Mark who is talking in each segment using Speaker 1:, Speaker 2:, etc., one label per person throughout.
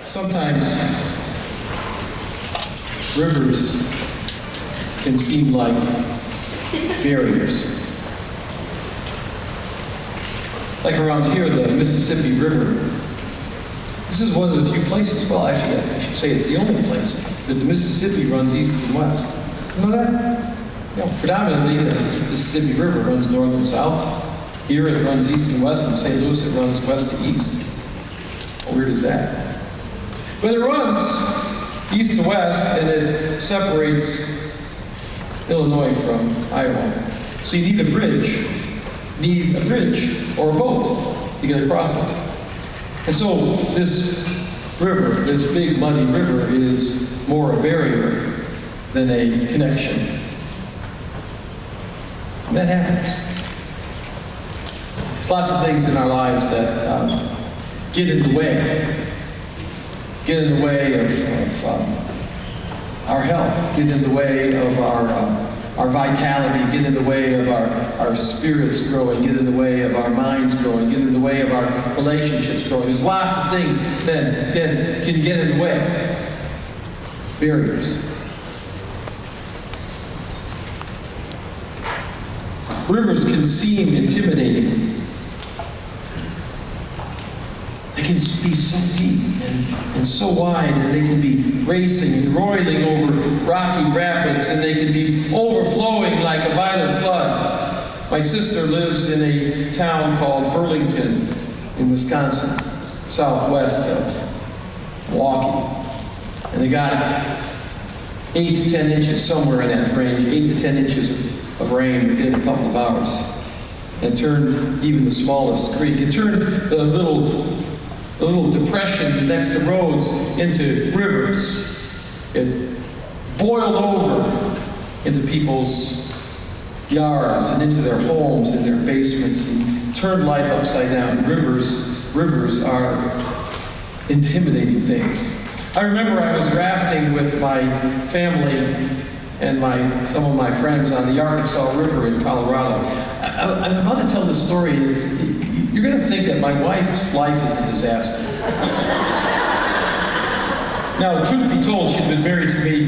Speaker 1: Sometimes rivers can seem like barriers. Like around here, the Mississippi River. This is one of the few places, well, actually, I should say it's the only place that the Mississippi runs east and west. You know that? You know, predominantly, the Mississippi River runs north and south. Here it runs east and west. In St. Louis, it runs west to east. How weird is that? But it runs east to west, and it separates Illinois from Iowa. So you need a bridge or a boat to get across it. And so this river, this big muddy river, is more a barrier than a connection. And that happens. Lots of things in our lives that get in the way. Get in the way of our health, get in the way of our vitality, get in the way of our spirits growing, get in the way of our minds growing, get in the way of our relationships growing. There's lots of things that can get in the way. Barriers. Rivers can seem intimidating. They can be so deep and so wide, and they can be racing and roiling over rocky rapids, and they can be overflowing like a violent flood. My sister lives in a town called Burlington in Wisconsin, southwest of Milwaukee. And they got 8 to 10 inches, somewhere in that range, 8 to 10 inches of rain within a couple of hours. And turned even the smallest creek. It turned the little depression next to roads into rivers. It boiled over into people's yards and into their homes and their basements and turned life upside down. Rivers are intimidating things. I remember I was rafting with my family and some of my friends on the Arkansas River in Colorado. I'm about to tell this story. You're going to think that my wife's life is a disaster. Now, the truth be told, she's been married to me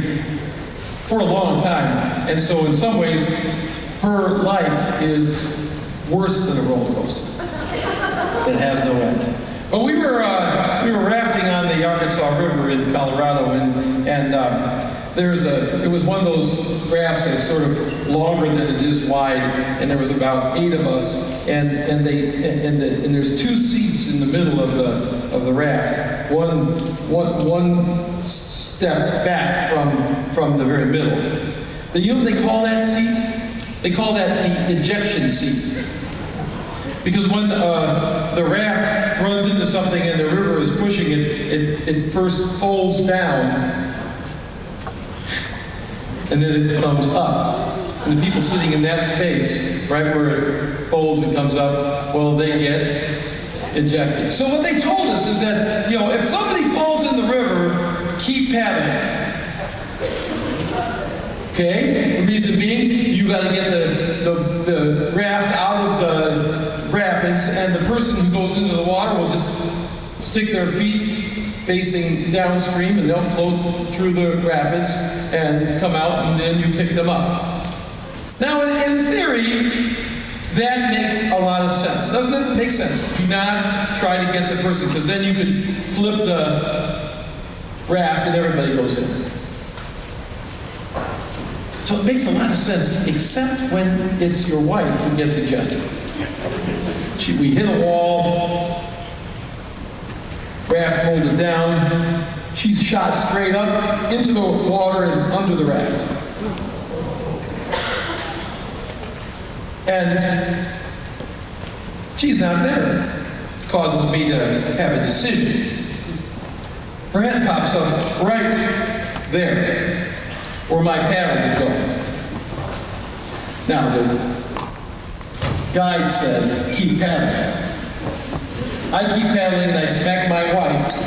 Speaker 1: for a long time, and so in some ways, her life is worse than a roller coaster. It has no end. But we were rafting on the Arkansas River in Colorado, and it was one of those rafts that's sort of longer than it is wide, and there was about 8 of us, and there's 2 seats in the middle of the raft, one step back from the very middle. You know what they call that seat? They call that the ejection seat. Because when the raft runs into something and the river is pushing it, it first folds down, and then it comes up. And the people sitting in that space, right where it folds and comes up, well, they get ejected. So what they told us is that, if somebody falls in the river, keep paddling. Okay? The reason being, you got to get the raft out of the rapids, and the person who goes into the water will just stick their feet facing downstream, and they'll float through the rapids and come out, and then you pick them up. Now, in theory, that makes a lot of sense. Doesn't it make sense? Do not try to get the person, because then you could flip the raft and everybody goes in. So it makes a lot of sense, except when it's your wife who gets ejected. We hit a wall, raft folded down, she's shot straight up into the water and under the raft. And she's not there. Causes me to have a decision. Her head pops up right there, where my paddle would go. Now, the guide said, keep paddling. I keep paddling and I smack my wife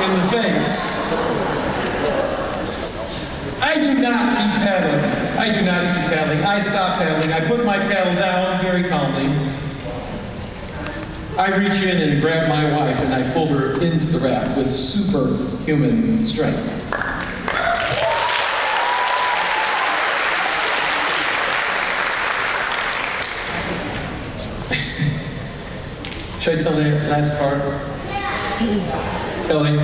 Speaker 1: in the face. I do not keep paddling. I stop paddling. I put my paddle down very calmly. I reach in and grab my wife and I pull her into the raft with superhuman strength. Should I tell the last part? Ellie?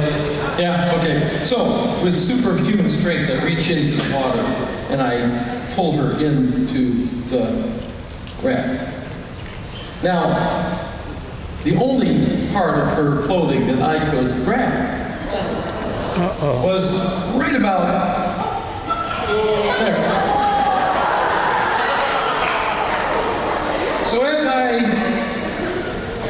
Speaker 1: Yeah? Okay. So, with superhuman strength, I reach into the water and I pull her into the raft. Now, the only part of her clothing that I could grab was right about there. So as I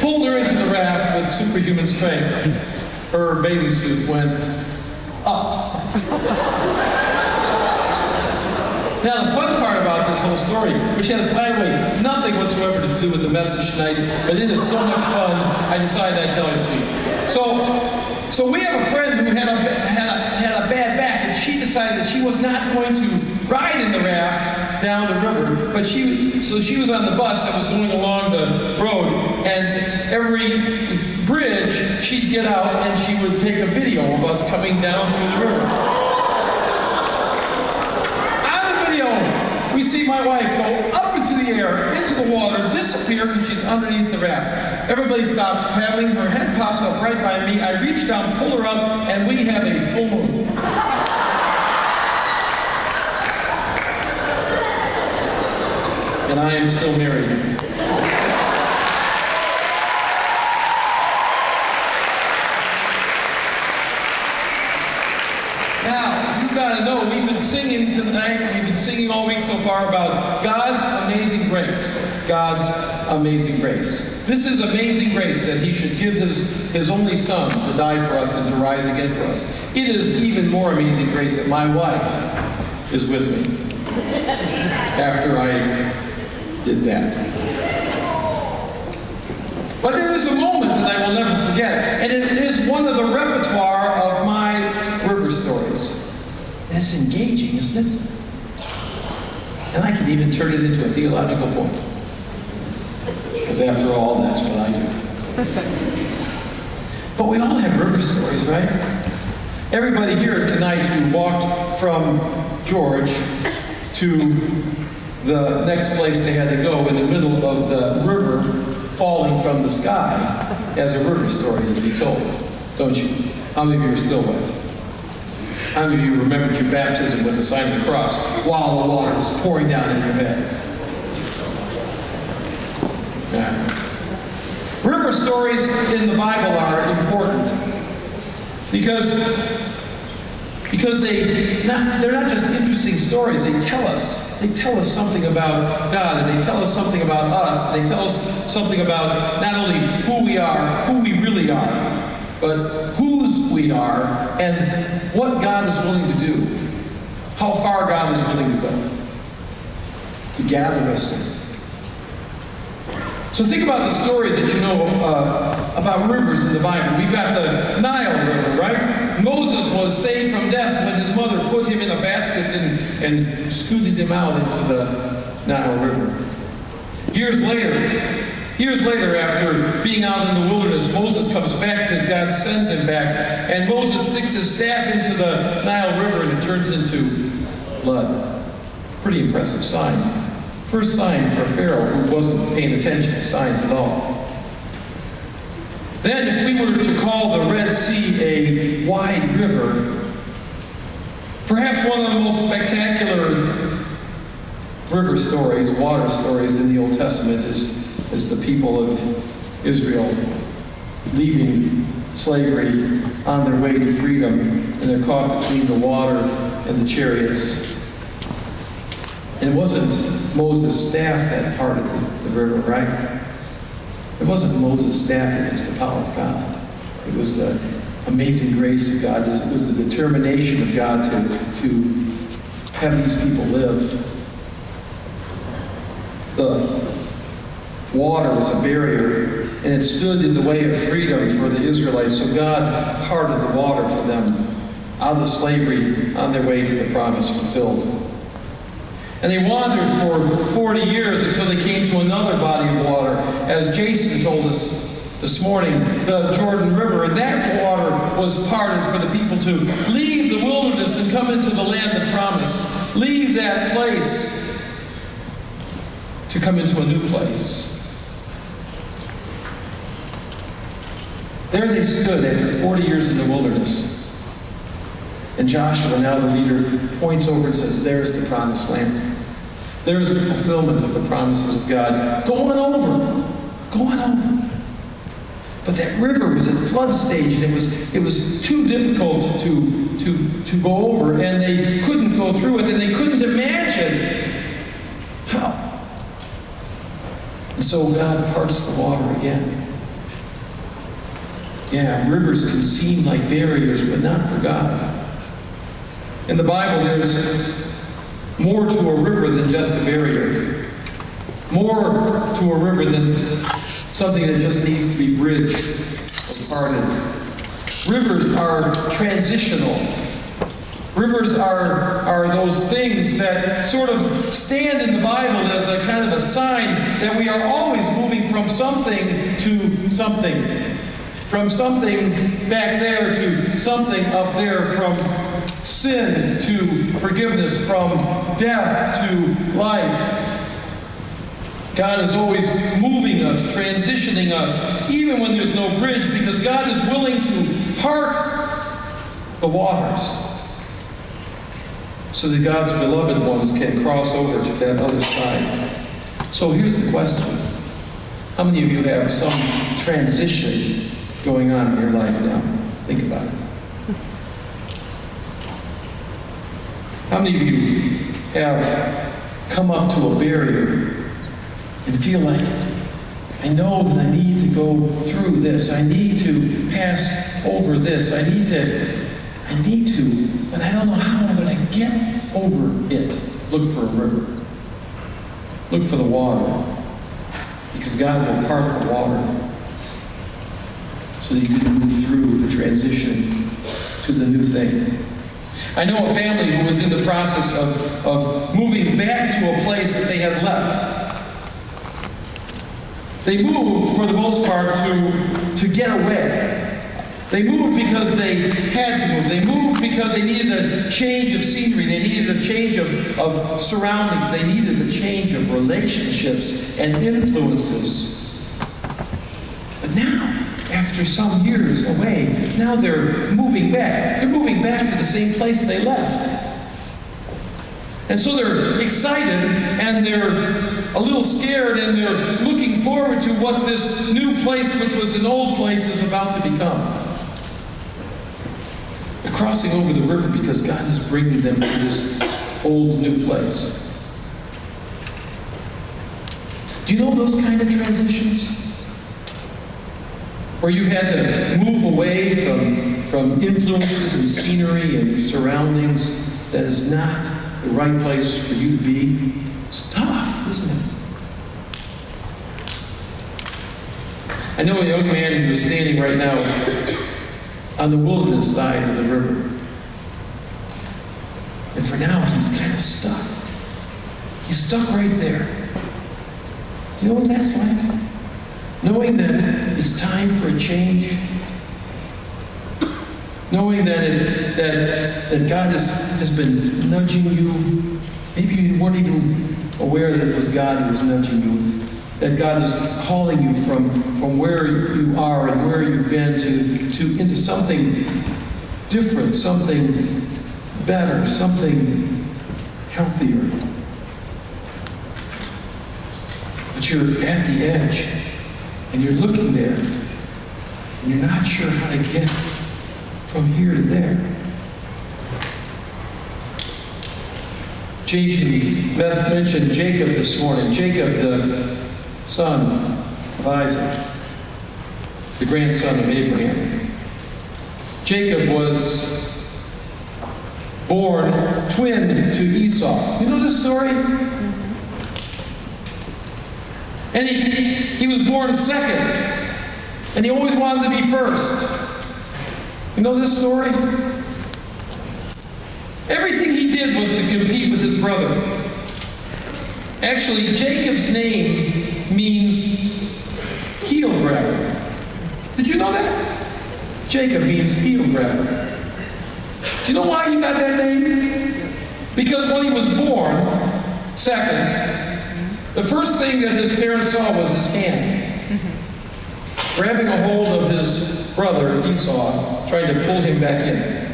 Speaker 1: pulled her into the raft with superhuman strength, her bathing suit went up. Now, the fun part about this whole story, which has, by the way, nothing whatsoever to do with the message tonight, but it is so much fun, I decided I'd tell it to you. So we have a friend who had a bad back, and she decided that she was not going to ride in the raft down the river, but she was on the bus that was going along the road, and every bridge she'd get out and she would take a video of us coming down through the river. We see my wife go up into the air, into the water, disappear because she's underneath the raft. Everybody stops paddling, her head pops up right by me. I reach down, pull her up, and we have a full moon. And I am still married. Now, you've got to know, we've been singing tonight, we've been singing all week so far about God's amazing grace. God's amazing grace. This is amazing grace that He should give His only Son to die for us and to rise again for us. It is even more amazing grace that my wife is with me after I did that. But there is a moment that I will never forget, and it is one of the repertoire of my river stories. And it's engaging, isn't it? And I can even turn it into a theological point. Because after all, that's what I do. But we all have river stories, right? Everybody here tonight who walked from George to the next place they had to go in the middle of the river falling from the sky has a river story to be told, don't you? How many of you are still wet? How many of you remembered your baptism with the sign of the cross while the water was pouring down in your head? Yeah. River stories in the Bible are important because they're not just interesting stories. They tell us something about God, and they tell us something about us. They tell us something about not only who we are, who we really are, but whose we are, and what God is willing to do, how far God is willing to go to gather us in. So think about the stories that you know about rivers in the Bible. We've got the Nile River, right? Moses was saved from death when his mother put him in a basket and scooted him out into the Nile River. Years later, after being out in the wilderness, Moses comes back because God sends him back, and Moses sticks his staff into the Nile River and it turns into blood. Pretty impressive sign. First sign for Pharaoh who wasn't paying attention to signs at all. Then, if we were to call the Red Sea a wide river, perhaps one of the most spectacular river stories, water stories in the Old Testament is the people of Israel leaving slavery on their way to freedom, and they're caught between the water and the chariots. And it wasn't Moses' staff that parted the river, right? It wasn't Moses' staff, it was the power of God. It was the amazing grace of God. It was the determination of God to have these people live. The water was a barrier, and it stood in the way of freedom for the Israelites. So God parted the water for them out of slavery on their way to the promise fulfilled. And they wandered for 40 years until they came to another body of water. As Jason told us this morning, the Jordan River, and that water was parted for the people to leave the wilderness and come into the land of promise. Leave that place to come into a new place. There they stood after 40 years in the wilderness. And Joshua, now the leader, points over and says, there's the promised land. There's the fulfillment of the promises of God. Go on over. Go on over. But that river was at flood stage, and it was too difficult to go over, and they couldn't go through it, and they couldn't imagine how. And so God parts the water again. Yeah, rivers can seem like barriers, but not for God. In the Bible, there's more to a river than just a barrier. More to a river than something that just needs to be bridged or parted. Rivers are transitional. Rivers are those things that sort of stand in the Bible as a kind of a sign that we are always moving from something to something. From something back there to something up there. From sin to forgiveness. From death to life. God is always moving us, transitioning us, even when there's no bridge, because God is willing to part the waters so that God's beloved ones can cross over to that other side. So here's the question. How many of you have some transition going on in your life now? Think about it. How many of you have come up to a barrier and feel like, I know that I need to go through this. I need to pass over this. I need to, but I don't know how I'm going to get over it. Look for a river. Look for the water. Because God will part the water so that you can move through the transition to the new thing. I know a family who was in the process of moving back to a place that they had left. They moved, for the most part, to get away. They moved because they had to move. They moved because they needed a change of scenery. They needed a change of surroundings. They needed a change of relationships and influences. But now, after some years away, now they're moving back. They're moving back to the same place they left. And so they're excited, and they're a little scared, and they're looking forward to what this new place, which was an old place, is about to become. They're crossing over the river because God is bringing them to this old new place. Do you know those kind of transitions? Where you've had to move away from influences and scenery and surroundings that is not the right place for you to be. It's tough, isn't it? I know a young man who is standing right now on the wilderness side of the river. And for now, he's kind of stuck. He's stuck right there. You know what that's like? Knowing that it's time for a change. Knowing that God has been nudging you. Maybe you weren't even aware that it was God who was nudging you. That God is calling you from where you are and where you've been to into something different, something better, something healthier. But you're at the edge, and you're looking there, and you're not sure how to get from here to there. Jason mentioned Jacob this morning. Jacob, the son of Isaac, the grandson of Abraham. Jacob was born twin to Esau. You know this story? And he was born second. And he always wanted to be first. You know this story? Everything he did was to compete with his brother. Actually, Jacob's name means heel grabber. Did you know that? Jacob means heel grabber. Do you know why he got that name? Because when he was born, second, the first thing that his parents saw was his hand, grabbing a hold of his brother Esau, trying to pull him back in.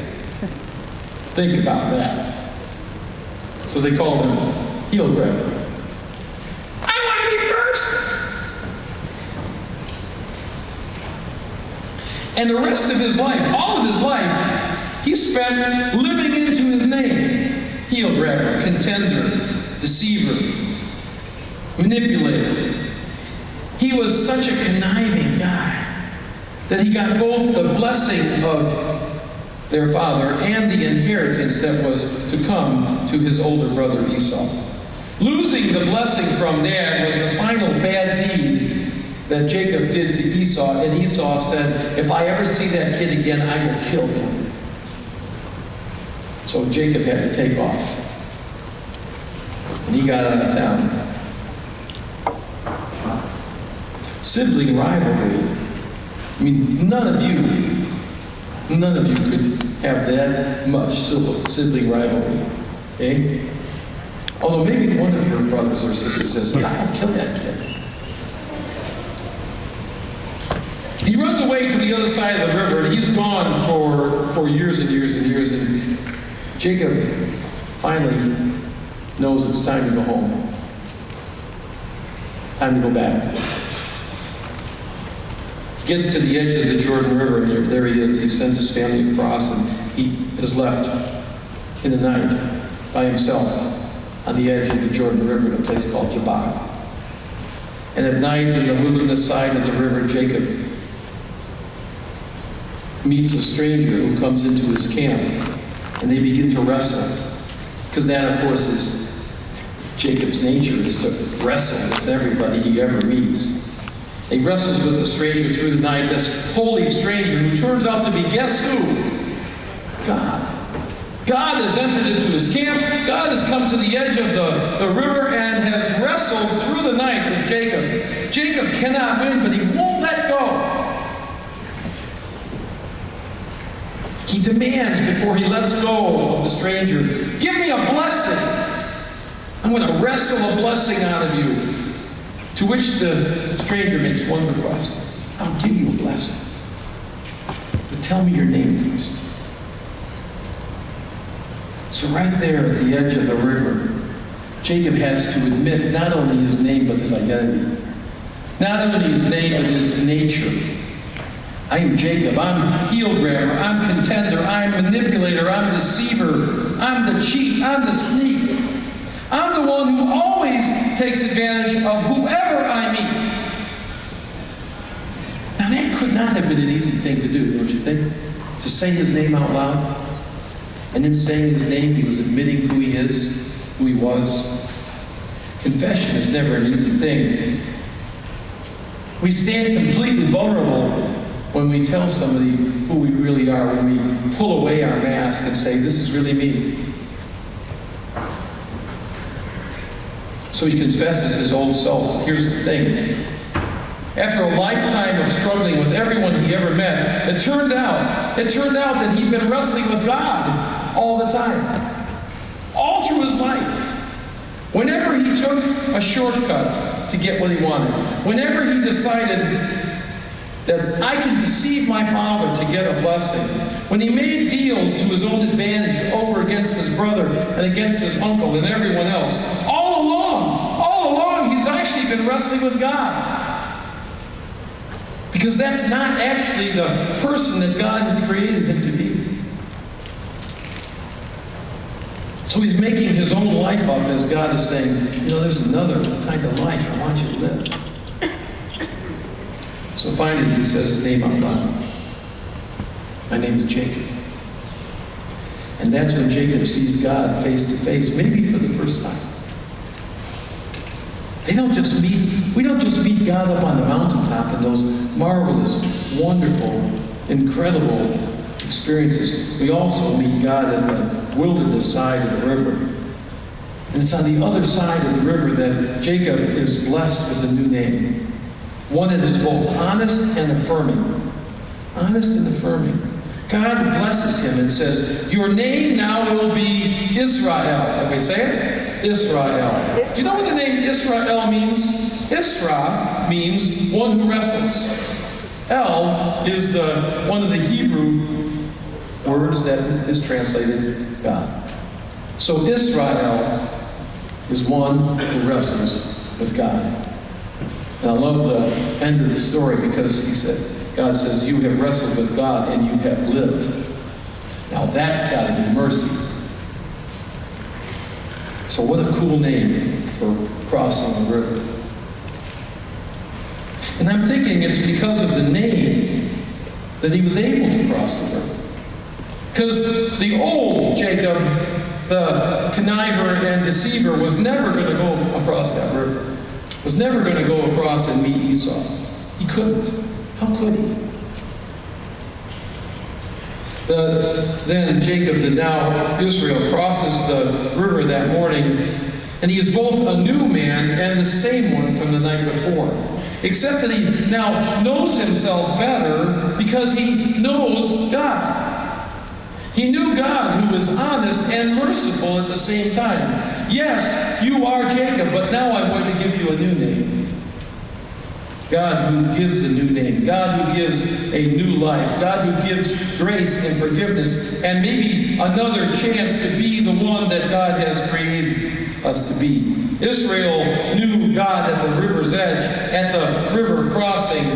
Speaker 1: Think about that. So they called him heel grabber. I want to be first! And the rest of his life, all of his life, he spent living into his name. Heel grabber, contender, deceiver, manipulator. He was such a conniving guy that he got both the blessing of their father and the inheritance that was to come to his older brother Esau. Losing the blessing from dad was the final bad deed that Jacob did to Esau, and Esau said, if I ever see that kid again, I will kill him. So Jacob had to take off. And he got out of town. Sibling rivalry. I mean, none of you could have that much sibling rivalry. Okay? Although maybe one of your brothers or sisters says, I'll kill that kid. He runs away to the other side of the river, and he's gone for years and years and years. And Jacob finally knows it's time to go home. Time to go back. He gets to the edge of the Jordan River, and there he is. He sends his family across, and he is left in the night by himself on the edge of the Jordan River in a place called Jabbok. And at night, in the wilderness side of the river, Jacob meets a stranger who comes into his camp, and they begin to wrestle. Because that, of course, is Jacob's nature, is to wrestle with everybody he ever meets. He wrestles with the stranger through the night, this holy stranger who turns out to be, guess who? God. God has entered into his camp. God has come to the edge of the river and has wrestled through the night with Jacob. Jacob cannot win, but he won't let go. He demands before he lets go of the stranger, give me a blessing. I'm going to wrestle a blessing out of you. To which the stranger makes one request. I'll give you a blessing. But tell me your name first. So right there at the edge of the river, Jacob has to admit not only his name, but his identity. Not only his name, but his nature. I am Jacob. I'm heel grabber. I'm contender. I'm manipulator. I'm deceiver. I'm the cheat. I'm the sneak. I'm the one who always takes advantage of whoever I meet. Now that could not have been an easy thing to do, don't you think? To say his name out loud. And in saying his name, he was admitting who he is, who he was. Confession is never an easy thing. We stand completely vulnerable when we tell somebody who we really are, when we pull away our mask and say, this is really me. So he confesses his old self. Here's the thing. After a lifetime of struggling with everyone he ever met, it turned out that he'd been wrestling with God all the time. All through his life. Whenever he took a shortcut to get what he wanted, whenever he decided that I can deceive my father to get a blessing, when he made deals to his own advantage over against his brother and against his uncle and everyone else, all along he's actually been wrestling with God. Because that's not actually the person that God had created him to be. So he's making his own life up as God is saying, there's another kind of life I want you to live. So finally he says his name out loud. My name is Jacob. And that's when Jacob sees God face to face, maybe for the first time. We don't just meet God up on the mountaintop in those marvelous, wonderful, incredible experiences. We also meet God at the wilderness side of the river. And it's on the other side of the river that Jacob is blessed with a new name. One that is both honest and affirming. Honest and affirming. God blesses him and says, your name now will be Israel. Can we say it? Israel. Do you know what the name Israel means? Isra means one who wrestles. El is one of the Hebrew words that is translated God. So Israel is one who wrestles with God. And I love the end of the story because God says, you have wrestled with God and you have lived. Now that's got to be mercy. So what a cool name for crossing the river. And I'm thinking it's because of the name that he was able to cross the river. Because the old Jacob, the conniver and deceiver, was never going to go across that river. Was never going to go across and meet Esau. He couldn't. How could he? Then Jacob, the now Israel, crosses the river that morning, and he is both a new man and the same one from the night before. Except that he now knows himself better because he knows God. He knew God who was honest and merciful at the same time. Yes, you are Jacob, but now I'm going to give you a new name. God who gives a new name. God who gives a new life. God who gives grace and forgiveness and maybe another chance to be the one that God has created us to be. Israel knew God at the river's edge, at the river crossing.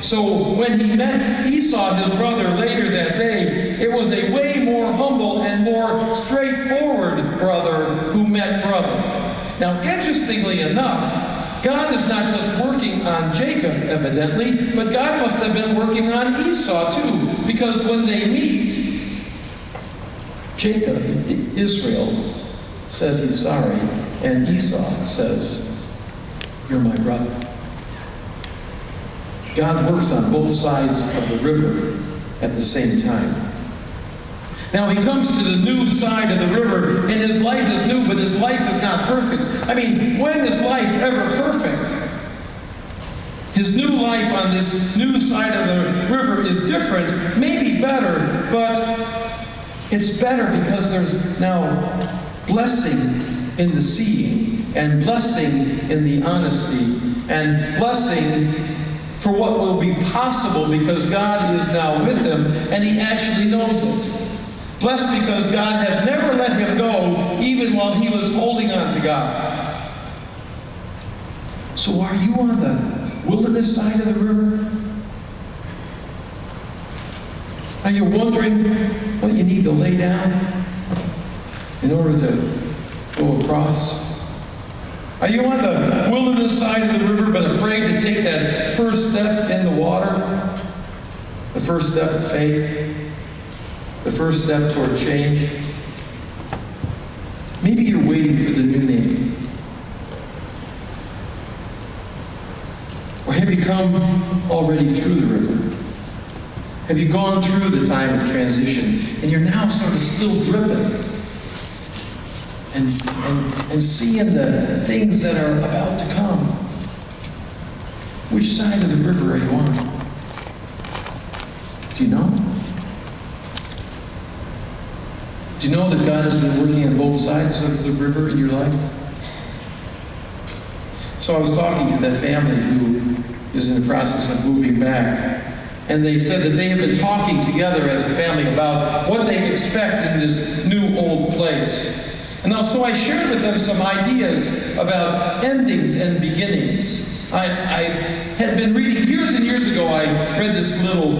Speaker 1: So when he met Esau, his brother, later that day, it was a way more humble and more straightforward brother who met brother. Now, interestingly enough, God is not just working on Jacob, evidently, but God must have been working on Esau too, because when they meet, Jacob, Israel, says he's sorry, and Esau says, you're my brother. God works on both sides of the river at the same time. Now he comes to the new side of the river, and his life is new, but his life is not perfect. I mean, when is life ever perfect? His new life on this new side of the river is different, maybe better, but it's better because there's now blessing in the seeing, and blessing in the honesty, and blessing for what will be possible because God is now with him, and he actually knows it. Blessed because God had never let him go, even while he was holding on to God. So are you on the wilderness side of the river? Are you wondering what you need to lay down in order to go across? Are you on the wilderness side of the river but afraid to take that first step in the water? The first step of faith? The first step toward change? Maybe you're waiting for the new name. Or have you come already through the river? Have you gone through the time of transition and you're now sort of still dripping and seeing the things that are about to come? Which side of the river are you on? Do you know? Do you know that God has been working on both sides of the river in your life? So I was talking to that family who is in the process of moving back, and they said that they have been talking together as a family about what they expect in this new old place. And so I shared with them some ideas about endings and beginnings. I had been reading, years and years ago, I read this little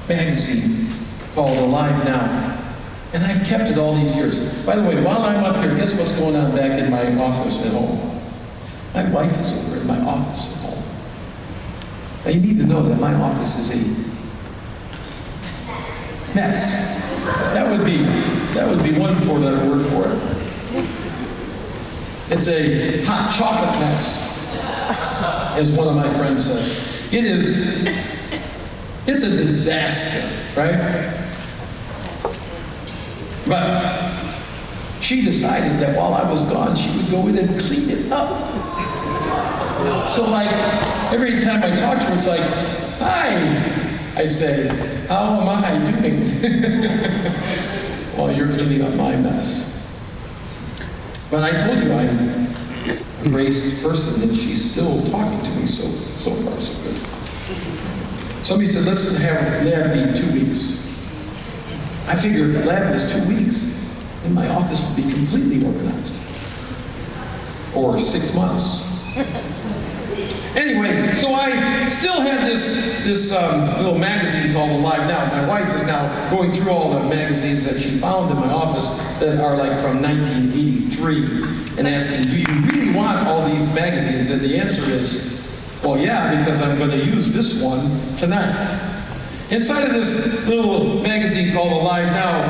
Speaker 1: magazine called Alive Now. And I've kept it all these years. By the way, while I'm up here, guess what's going on back in my office at home? My wife is over in my office at home. Now you need to know that my office is a mess. That would be one four-letter word for it. It's a hot chocolate mess, as one of my friends says. It's a disaster, right? But she decided that while I was gone, she would go in and clean it up. So like, every time I talk to her, it's like, hi, I say, how am I doing? Well, you're cleaning up my mess. But I told you I'm a graced person, and she's still talking to me, so far so good. Somebody said, let's have lab be 2 weeks. I figure if lab was 2 weeks, then my office would be completely organized. Or 6 months. Anyway, so I still had this little magazine called Alive Now. My wife is now going through all the magazines that she found in my office that are like from 1983 and asking, do you really want all these magazines? And the answer is, well, yeah, because I'm going to use this one tonight. Inside of this little magazine called Alive Now,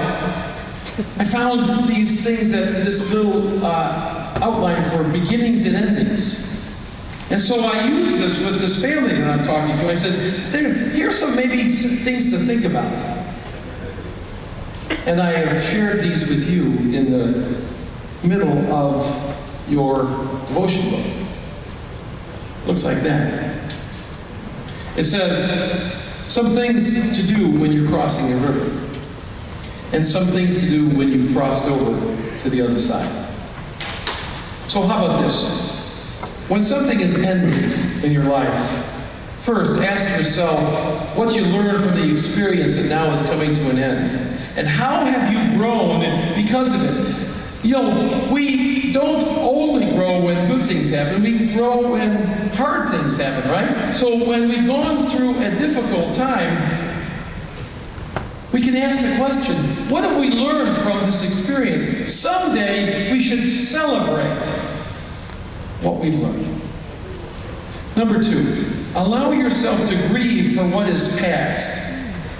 Speaker 1: I found these things that this little outline for beginnings and endings. And so I used this with this family that I'm talking to. I said, here's some things to think about. And I have shared these with you in the middle of your devotion book. Looks like that. It says, some things to do when you're crossing a river, and some things to do when you've crossed over to the other side. So how about this? When something is ending in your life, first ask yourself what you learned from the experience that now is coming to an end. And how have you grown because of it? You know, we don't only grow when good things happen, we grow when hard things happen, right? So when we've gone through a difficult time, we can ask the question, what have we learned from this experience? Someday we should celebrate what we've learned. Number 2, allow yourself to grieve for what is past,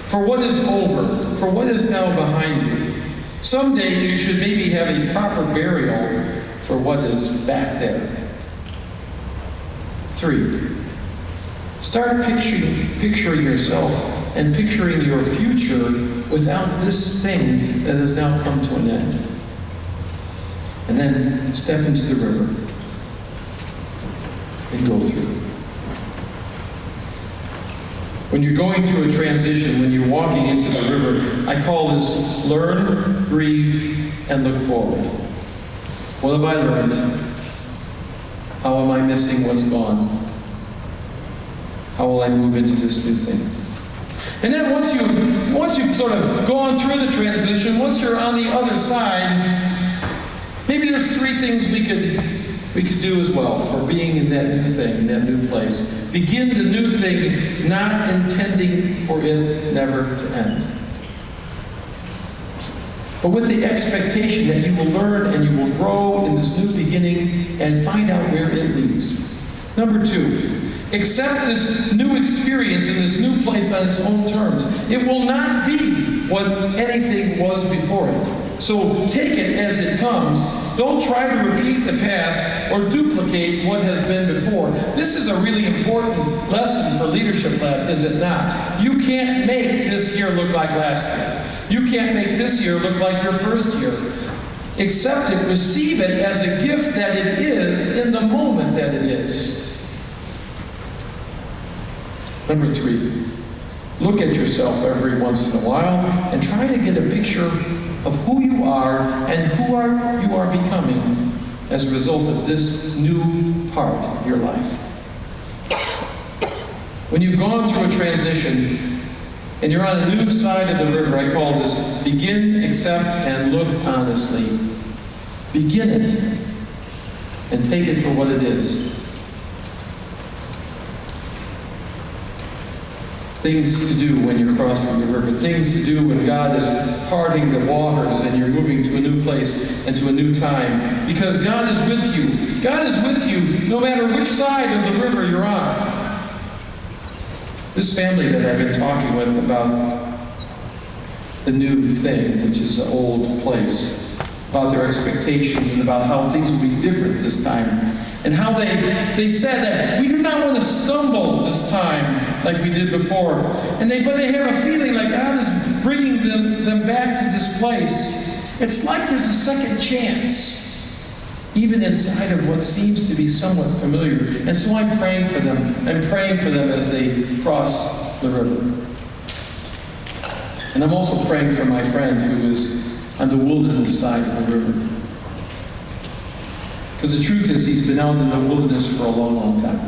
Speaker 1: for what is over, for what is now behind you. Someday you should maybe have a proper burial for what is back there. 3, start picturing yourself and picturing your future without this thing that has now come to an end. And then step into the river and go through. When you're going through a transition, when you're walking into the river, I call this learn, grieve, and look forward. What have I learned? How am I missing what's gone? How will I move into this new thing? And then once you've sort of gone through the transition, once you're on the other side, maybe there's 3 things we could do as well for being in that new thing, in that new place. Begin the new thing, not intending for it never to end. But with the expectation that you will learn and you will grow in this new beginning and find out where it leads. Number 2, accept this new experience in this new place on its own terms. It will not be what anything was before it. So take it as it comes. Don't try to repeat the past or duplicate what has been before. This is a really important lesson for Leadership Lab, is it not? You can't make this year look like last year. You can't make this year look like your first year. Accept it, receive it as a gift that it is in the moment that it is. Number 3, look at yourself every once in a while and try to get a picture of who you are and who you are becoming as a result of this new part of your life. When you've gone through a transition and you're on a new side of the river, I call this begin, accept, and look honestly. Begin it and take it for what it is. Things to do when you're crossing the river. Things to do when God is parting the waters and you're moving to a new place and to a new time. Because God is with you. God is with you no matter which side of the river you're on. This family that I've been talking with about the new thing, which is the old place, about their expectations and about how things will be different this time. And how they said that we do not want to stumble this time like we did before. But they have a feeling like God is bringing them back to this place. It's like there's a second chance, even inside of what seems to be somewhat familiar. And so I'm praying for them. I'm praying for them as they cross the river. And I'm also praying for my friend who is on the wilderness side of the river. Because the truth is, he's been out in the wilderness for a long, long time.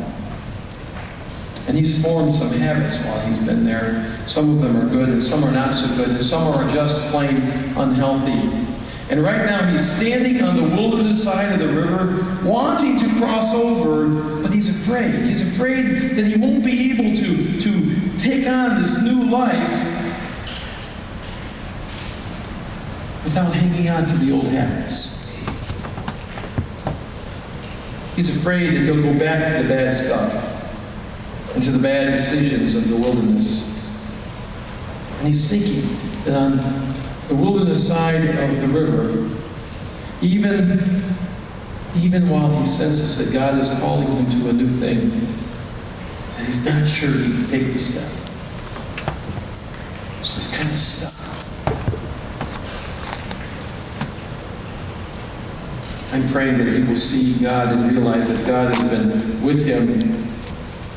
Speaker 1: And he's formed some habits while he's been there. Some of them are good, and some are not so good, and some are just plain unhealthy. And right now he's standing on the wilderness side of the river, wanting to cross over, but he's afraid. He's afraid that he won't be able to take on this new life without hanging on to the old habits. He's afraid that he'll go back to the bad stuff and to the bad decisions of the wilderness. And he's thinking that on the wilderness side of the river, even while he senses that God is calling him to a new thing, and he's not sure he can take the step. So he's kind of stuck. I'm praying that he will see God and realize that God has been with him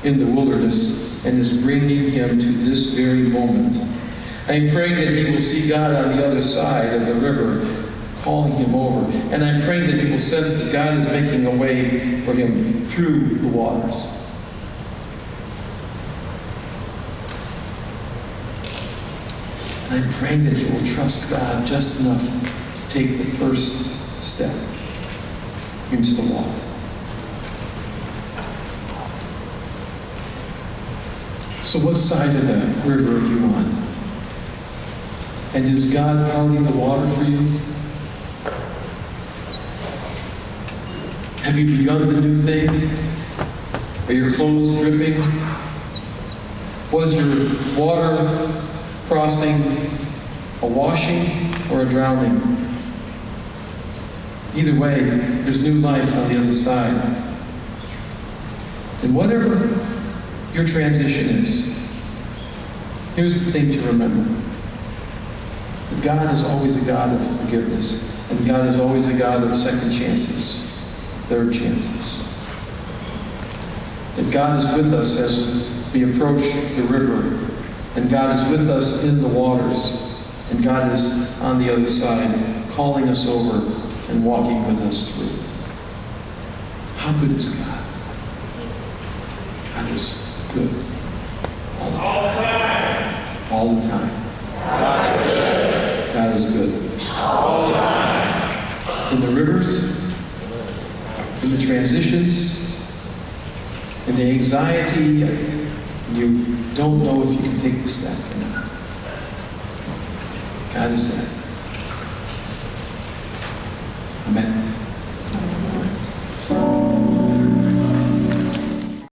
Speaker 1: in the wilderness and is bringing him to this very moment. I'm praying that he will see God on the other side of the river, calling him over. And I'm praying that he will sense that God is making a way for him through the waters. And I'm praying that he will trust God just enough to take the first step into the water. So what side of the river are you on? And is God parting the water for you? Have you begun the new thing? Are your clothes dripping? Was your water crossing a washing or a drowning? Either way, there's new life on the other side. And whatever your transition is, here's the thing to remember. God is always a God of forgiveness, and God is always a God of second chances, third chances. And God is with us as we approach the river, and God is with us in the waters, and God is on the other side, calling us over and walking with us through. How good is God? God is good. All the time. All the time. God is good. God is good. All the time. In the rivers, in the transitions, in the anxiety, you don't know if you can take the step or not. God is there. Amen.